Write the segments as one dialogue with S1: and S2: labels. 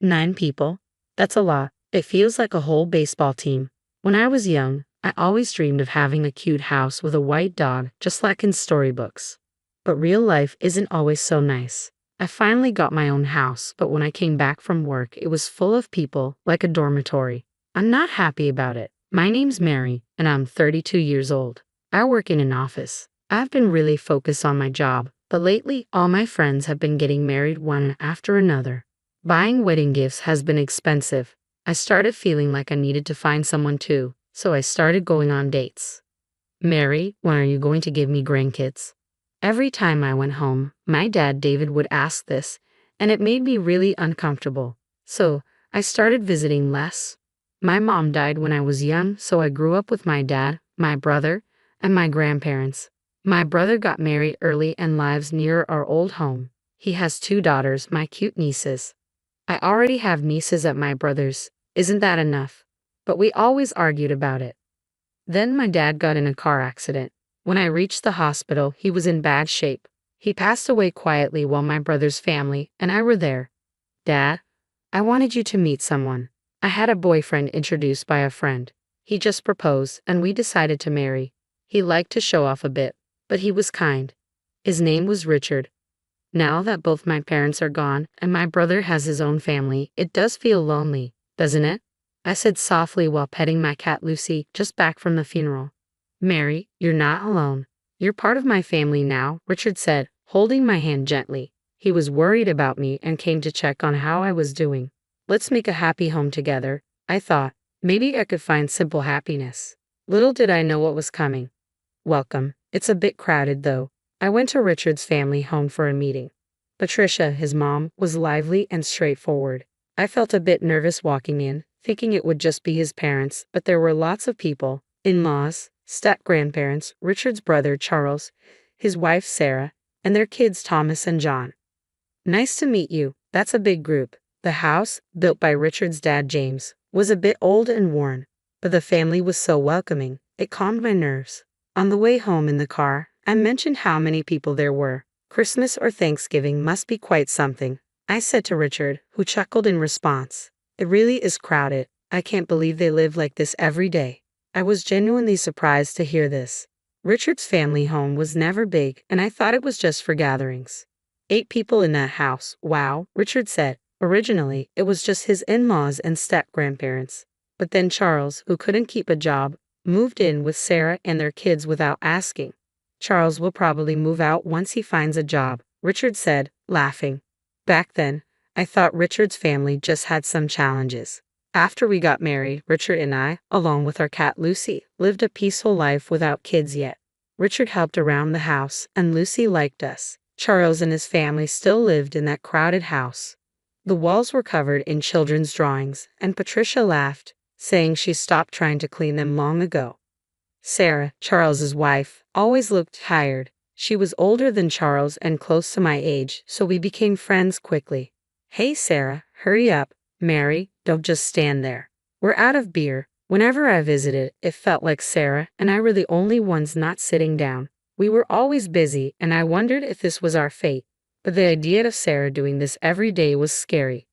S1: 9 people? That's a lot. It feels like a whole baseball team. When I was young, I always dreamed of having a cute house with a white dog, just like in storybooks. But real life isn't always so nice. I finally got my own house, but when I came back from work, it was full of people, like a dormitory. I'm not happy about it. My name's Mary, and I'm 32 years old. I work in an office. I've been really focused on my job, but lately all my friends have been getting married one after another. Buying wedding gifts has been expensive. I started feeling like I needed to find someone too, so I started going on dates. Mary, when are you going to give me grandkids? Every time I went home, my dad David would ask this, and it made me really uncomfortable. So, I started visiting less. My mom died when I was young, so I grew up with my dad, my brother, and my grandparents. My brother got married early and lives near our old home. He has 2 daughters, my cute nieces. I already have nieces at my brother's. Isn't that enough? But we always argued about it. Then my dad got in a car accident. When I reached the hospital, he was in bad shape. He passed away quietly while my brother's family and I were there. Dad, I wanted you to meet someone. I had a boyfriend introduced by a friend. He just proposed and we decided to marry. He liked to show off a bit, but he was kind. His name was Richard. Now that both my parents are gone and my brother has his own family, it does feel lonely, doesn't it? I said softly while petting my cat Lucy, just back from the funeral. Mary, you're not alone. You're part of my family now, Richard said, holding my hand gently. He was worried about me and came to check on how I was doing. Let's make a happy home together, I thought. Maybe I could find simple happiness. Little did I know what was coming. Welcome. It's a bit crowded though. I went to Richard's family home for a meeting. Patricia, his mom, was lively and straightforward. I felt a bit nervous walking in, thinking it would just be his parents, but there were lots of people, in-laws, step-grandparents, Richard's brother Charles, his wife Sarah, and their kids Thomas and John. Nice to meet you. That's a big group. The house, built by Richard's dad James, was a bit old and worn, but the family was so welcoming, it calmed my nerves. On the way home in the car, I mentioned how many people there were. Christmas or Thanksgiving must be quite something, I said to Richard, who chuckled in response. It really is crowded. I can't believe they live like this every day. I was genuinely surprised to hear this. Richard's family home was never big, and I thought it was just for gatherings. 8 people in that house, wow, Richard said. Originally, it was just his in-laws and step-grandparents. But then Charles, who couldn't keep a job, moved in with Sarah and their kids without asking. Charles will probably move out once he finds a job, Richard said, laughing. Back then, I thought Richard's family just had some challenges. After we got married, Richard and I, along with our cat Lucy, lived a peaceful life without kids yet. Richard helped around the house, and Lucy liked us. Charles and his family still lived in that crowded house. The walls were covered in children's drawings, and Patricia laughed, saying she stopped trying to clean them long ago. Sarah, Charles's wife, always looked tired. She was older than Charles and close to my age, so we became friends quickly. Hey Sarah, hurry up. Mary, don't just stand there. We're out of beer. Whenever I visited, it felt like Sarah and I were the only ones not sitting down. We were always busy, and I wondered if this was our fate. But the idea of Sarah doing this every day was scary.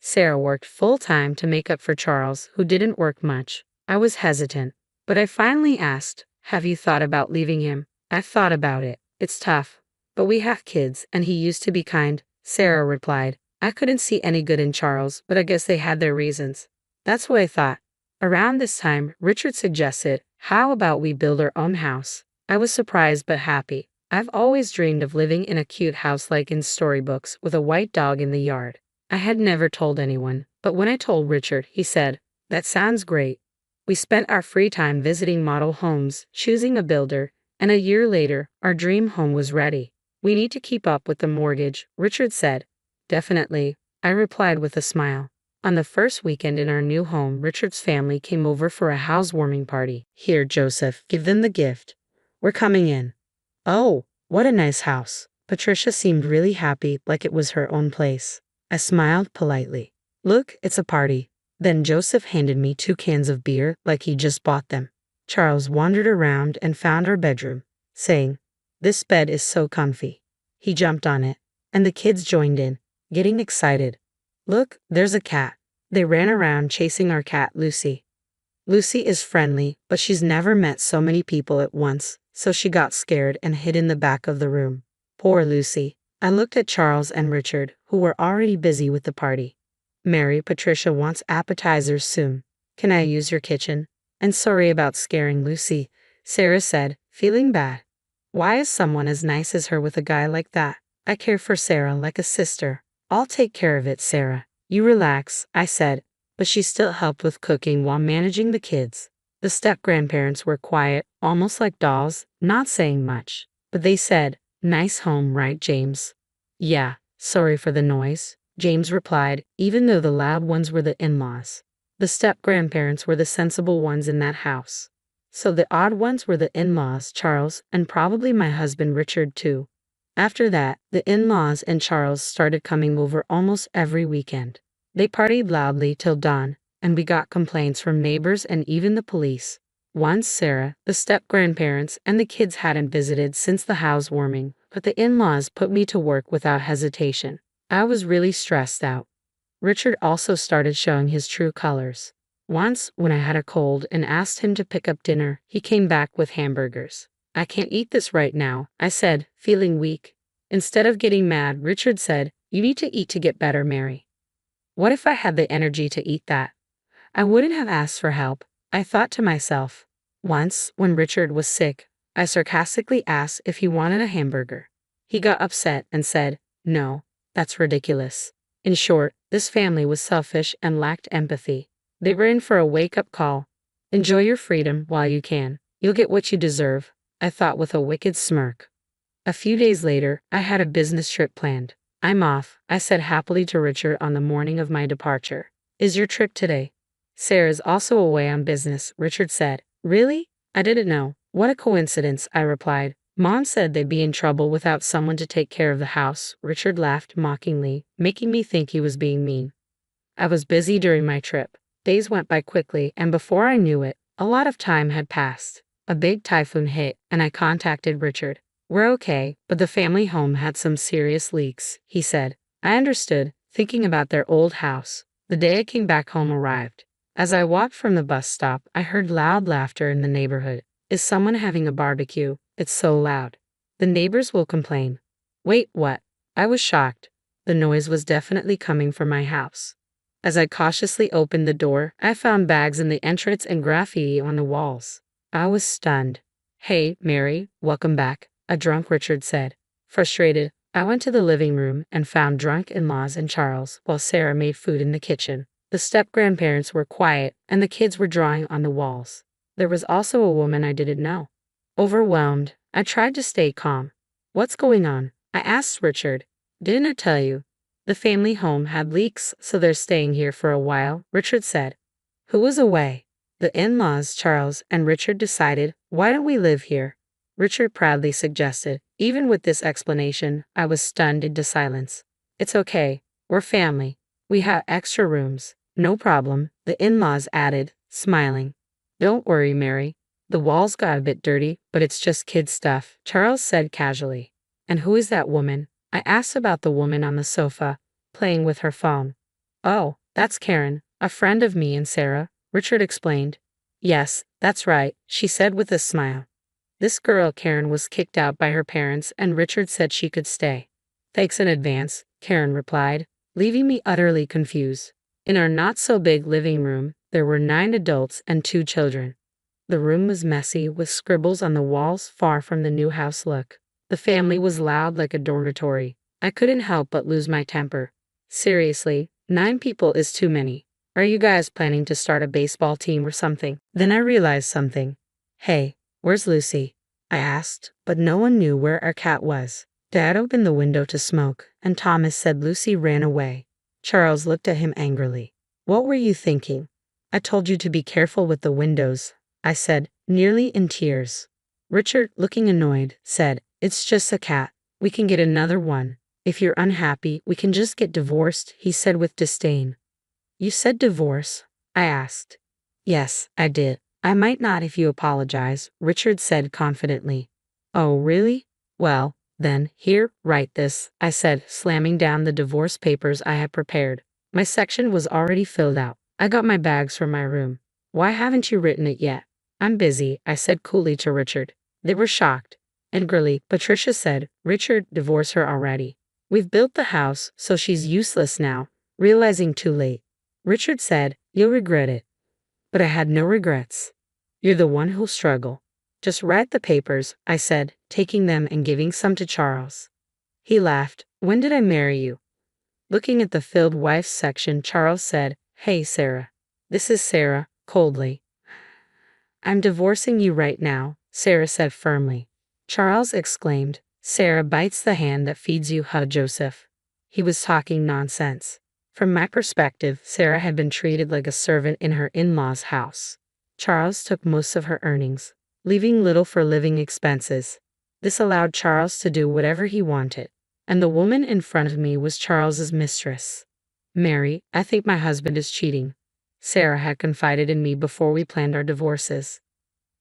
S1: Sarah worked full-time to make up for Charles, who didn't work much. I was hesitant. But I finally asked, have you thought about leaving him? I've thought about it. It's tough. But we have kids, and he used to be kind, Sarah replied. I couldn't see any good in Charles, but I guess they had their reasons. That's what I thought. Around this time, Richard suggested, how about we build our own house? I was surprised but happy. I've always dreamed of living in a cute house like in storybooks with a white dog in the yard. I had never told anyone, but when I told Richard, he said, that sounds great. We spent our free time visiting model homes, choosing a builder, and a year later, our dream home was ready. We need to keep up with the mortgage, Richard said. Definitely, I replied with a smile. On the first weekend in our new home, Richard's family came over for a housewarming party. Here, Joseph, give them the gift. We're coming in. Oh, what a nice house. Patricia seemed really happy, like it was her own place. I smiled politely. Look, it's a party. Then Joseph handed me 2 cans of beer like he just bought them. Charles wandered around and found our bedroom, saying, this bed is so comfy. He jumped on it, and the kids joined in, getting excited. Look, there's a cat. They ran around chasing our cat, Lucy. Lucy is friendly, but she's never met so many people at once, so she got scared and hid in the back of the room. Poor Lucy. I looked at Charles and Richard, who were already busy with the party. Mary, Patricia wants appetizers soon. Can I use your kitchen? And sorry about scaring Lucy, Sarah said, feeling bad. Why is someone as nice as her with a guy like that? I care for Sarah like a sister. I'll take care of it, Sarah. You relax, I said, but she still helped with cooking while managing the kids. The step-grandparents were quiet, almost like dolls, not saying much. But they said, "Nice home, right, James?" "Yeah, sorry for the noise," James replied, even though the loud ones were the in-laws. The step-grandparents were the sensible ones in that house. So the odd ones were the in-laws, Charles, and probably my husband Richard too. After that, the in-laws and Charles started coming over almost every weekend. They partied loudly till dawn, and we got complaints from neighbors and even the police. Once Sarah, the step-grandparents, and the kids hadn't visited since the housewarming, but the in-laws put me to work without hesitation. I was really stressed out. Richard also started showing his true colors. Once, when I had a cold and asked him to pick up dinner, he came back with hamburgers. "I can't eat this right now," I said, feeling weak. Instead of getting mad, Richard said, "You need to eat to get better, Mary." What if I had the energy to eat that? I wouldn't have asked for help, I thought to myself. Once, when Richard was sick, I sarcastically asked if he wanted a hamburger. He got upset and said, "No, that's ridiculous." In short, this family was selfish and lacked empathy. They were in for a wake-up call. Enjoy your freedom while you can. You'll get what you deserve, I thought with a wicked smirk. A few days later, I had a business trip planned. "I'm off," I said happily to Richard on the morning of my departure. "Is your trip today?" "Sarah's also away on business," Richard said. "Really? I didn't know. What a coincidence," I replied. "Mom said they'd be in trouble without someone to take care of the house." Richard laughed mockingly, making me think he was being mean. I was busy during my trip. Days went by quickly, and before I knew it, a lot of time had passed. A big typhoon hit, and I contacted Richard. "We're okay, but the family home had some serious leaks," he said. I understood, thinking about their old house. The day I came back home arrived. As I walked from the bus stop, I heard loud laughter in the neighborhood. "Is someone having a barbecue? It's so loud. The neighbors will complain." Wait, what? I was shocked. The noise was definitely coming from my house. As I cautiously opened the door, I found bags in the entrance and graffiti on the walls. I was stunned. "Hey, Mary, welcome back," a drunk Richard said. Frustrated, I went to the living room and found drunk in-laws and Charles while Sarah made food in the kitchen. The step-grandparents were quiet, and the kids were drawing on the walls. There was also a woman I didn't know. Overwhelmed, I tried to stay calm. "What's going on?" I asked Richard. "Didn't I tell you? The family home had leaks, so they're staying here for a while," Richard said. "Who was away?" "The in-laws," Charles and Richard decided. "Why don't we live here?" Richard proudly suggested. Even with this explanation, I was stunned into silence. "It's okay. We're family. We have extra rooms." "No problem," the in-laws added, smiling. "Don't worry, Mary. The walls got a bit dirty, but it's just kid stuff," Charles said casually. "And who is that woman?" I asked about the woman on the sofa, playing with her phone. "Oh, that's Karen, a friend of me and Sarah," Richard explained. "Yes, that's right," she said with a smile. This girl Karen was kicked out by her parents, and Richard said she could stay. "Thanks in advance," Karen replied, leaving me utterly confused. In our not-so-big living room, there were 9 adults and 2 children. The room was messy, with scribbles on the walls far from the new house look. The family was loud like a dormitory. I couldn't help but lose my temper. Seriously, 9 people is too many. Are you guys planning to start a baseball team or something? Then I realized something. "Hey, where's Lucy?" I asked, but no one knew where our cat was. Dad opened the window to smoke, and Thomas said Lucy ran away. Charles looked at him angrily. "What were you thinking?" "I told you to be careful with the windows," I said, nearly in tears. Richard, looking annoyed, said, "It's just a cat. We can get another one. If you're unhappy, we can just get divorced," he said with disdain. "You said divorce?" I asked. "Yes, I did. I might not if you apologize," Richard said confidently. "Oh, really? Well, then, here, write this," I said, slamming down the divorce papers I had prepared. My section was already filled out. I got my bags from my room. Why haven't you written it yet? I'm busy, I said coolly to Richard. They were shocked. Angrily, Patricia said, Richard, divorce her already. We've built the house, so she's useless now. Realizing too late. Richard said, you'll regret it. But I had no regrets. You're the one who'll struggle. Just write the papers, I said, taking them and giving some to Charles. He laughed. When did I marry you? Looking at the filled wife's section, Charles said, Hey, Sarah. This is Sarah, coldly. I'm divorcing you right now, Sarah said firmly. Charles exclaimed, Sarah bites the hand that feeds you, huh, Joseph? He was talking nonsense. From my perspective, Sarah had been treated like a servant in her in-laws' house. Charles took most of her earnings, leaving little for living expenses. This allowed Charles to do whatever he wanted, and the woman in front of me was Charles's mistress. Mary, I think my husband is cheating. Sarah had confided in me before we planned our divorces.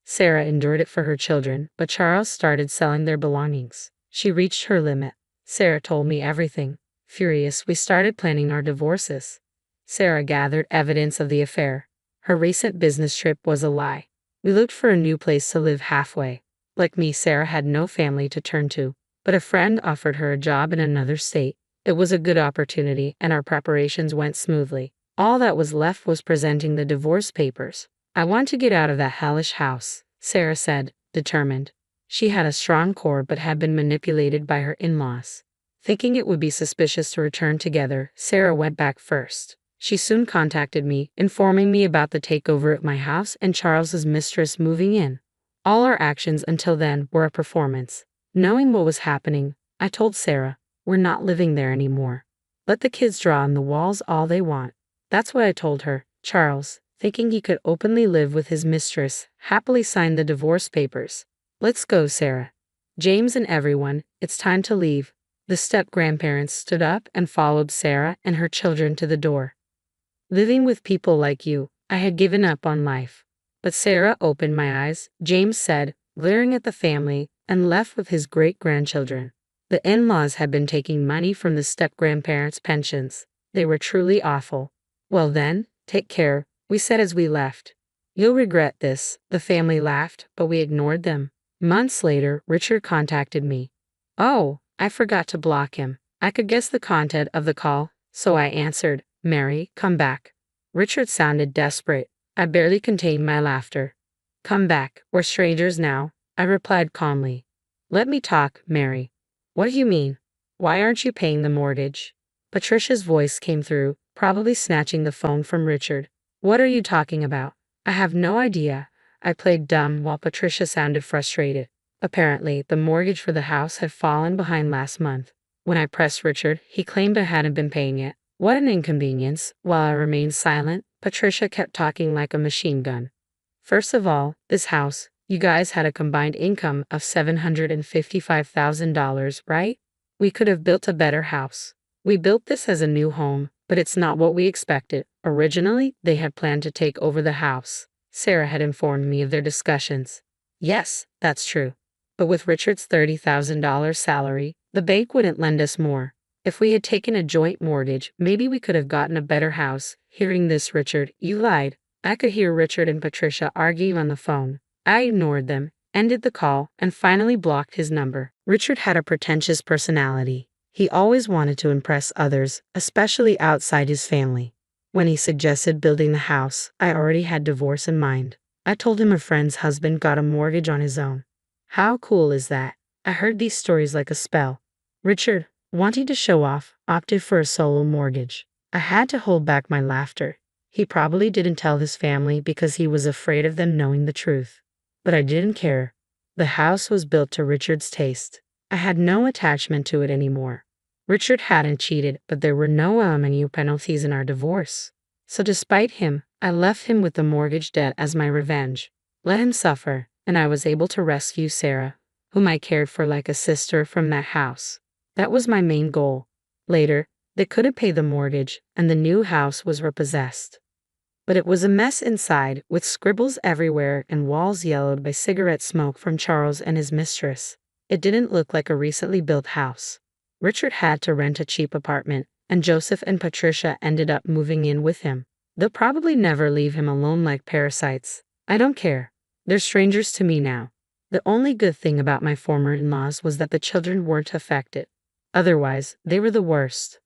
S1: Sarah endured it for her children, but Charles started selling their belongings. She reached her limit. Sarah told me everything. Furious, we started planning our divorces. Sarah gathered evidence of the affair. Her recent business trip was a lie. We looked for a new place to live halfway. Like me, Sarah had no family to turn to, but a friend offered her a job in another state. It was a good opportunity, and our preparations went smoothly. All that was left was presenting the divorce papers. I want to get out of that hellish house, Sarah said, determined. She had a strong core but had been manipulated by her in-laws. Thinking it would be suspicious to return together, Sarah went back first. She soon contacted me, informing me about the takeover at my house and Charles's mistress moving in. All our actions until then were a performance. Knowing what was happening, I told Sarah, we're not living there anymore. Let the kids draw on the walls all they want. That's what I told her. Charles, thinking he could openly live with his mistress, happily signed the divorce papers. Let's go, Sarah. James and everyone, it's time to leave. The step-grandparents stood up and followed Sarah and her children to the door. Living with people like you, I had given up on life. But Sarah opened my eyes, James said, glaring at the family, and left with his great-grandchildren. The in-laws had been taking money from the step-grandparents' pensions. They were truly awful. Well then, take care, we said as we left. You'll regret this, the family laughed, but we ignored them. Months later, Richard contacted me. Oh, I forgot to block him. I could guess the content of the call, so I answered, Mary, come back. Richard sounded desperate. I barely contained my laughter. Come back, we're strangers now, I replied calmly. Let me talk, Mary. What do you mean? Why aren't you paying the mortgage? Patricia's voice came through, probably snatching the phone from Richard. What are you talking about? I have no idea. I played dumb while Patricia sounded frustrated. Apparently, the mortgage for the house had fallen behind last month. When I pressed Richard, he claimed I hadn't been paying it. What an inconvenience. While I remained silent, Patricia kept talking like a machine gun. First of all, this house, you guys had a combined income of $755,000, right? We could have built a better house. We built this as a new home, but it's not what we expected. Originally, they had planned to take over the house. Sarah had informed me of their discussions. Yes, that's true. But with Richard's $30,000 salary, the bank wouldn't lend us more. If we had taken a joint mortgage, maybe we could have gotten a better house. Hearing this, Richard, you lied. I could hear Richard and Patricia arguing on the phone. I ignored them, ended the call, and finally blocked his number. Richard had a pretentious personality. He always wanted to impress others, especially outside his family. When he suggested building the house, I already had divorce in mind. I told him a friend's husband got a mortgage on his own. How cool is that? I heard these stories like a spell. Richard, wanting to show off, opted for a solo mortgage. I had to hold back my laughter. He probably didn't tell his family because he was afraid of them knowing the truth. But I didn't care. The house was built to Richard's taste. I had no attachment to it anymore. Richard hadn't cheated, but there were no alimony penalties in our divorce. So despite him, I left him with the mortgage debt as my revenge. Let him suffer, and I was able to rescue Sarah, whom I cared for like a sister, from that house. That was my main goal. Later, they couldn't pay the mortgage, and the new house was repossessed. But it was a mess inside, with scribbles everywhere and walls yellowed by cigarette smoke from Charles and his mistress. It didn't look like a recently built house. Richard had to rent a cheap apartment, and Joseph and Patricia ended up moving in with him. They'll probably never leave him alone like parasites. I don't care. They're strangers to me now. The only good thing about my former in-laws was that the children weren't affected. Otherwise, they were the worst.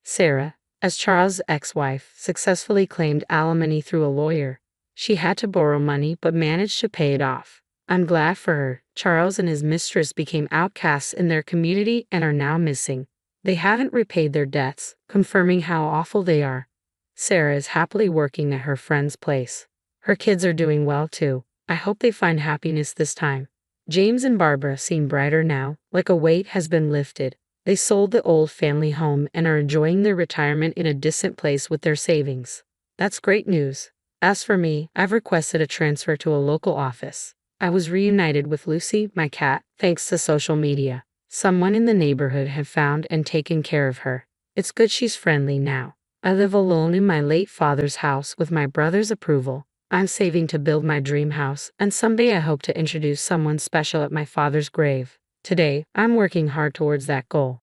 S1: Sarah, as Charles' ex-wife, successfully claimed alimony through a lawyer. She had to borrow money but managed to pay it off. I'm glad for her. Charles and his mistress became outcasts in their community and are now missing. They haven't repaid their debts, confirming how awful they are. Sarah is happily working at her friend's place. Her kids are doing well too. I hope they find happiness this time. James and Barbara seem brighter now, like a weight has been lifted. They sold the old family home and are enjoying their retirement in a distant place with their savings. That's great news. As for me, I've requested a transfer to a local office. I was reunited with Lucy, my cat, thanks to social media. Someone in the neighborhood had found and taken care of her. It's good she's friendly now. I live alone in my late father's house with my brother's approval. I'm saving to build my dream house, and someday I hope to introduce someone special at my father's grave. Today, I'm working hard towards that goal.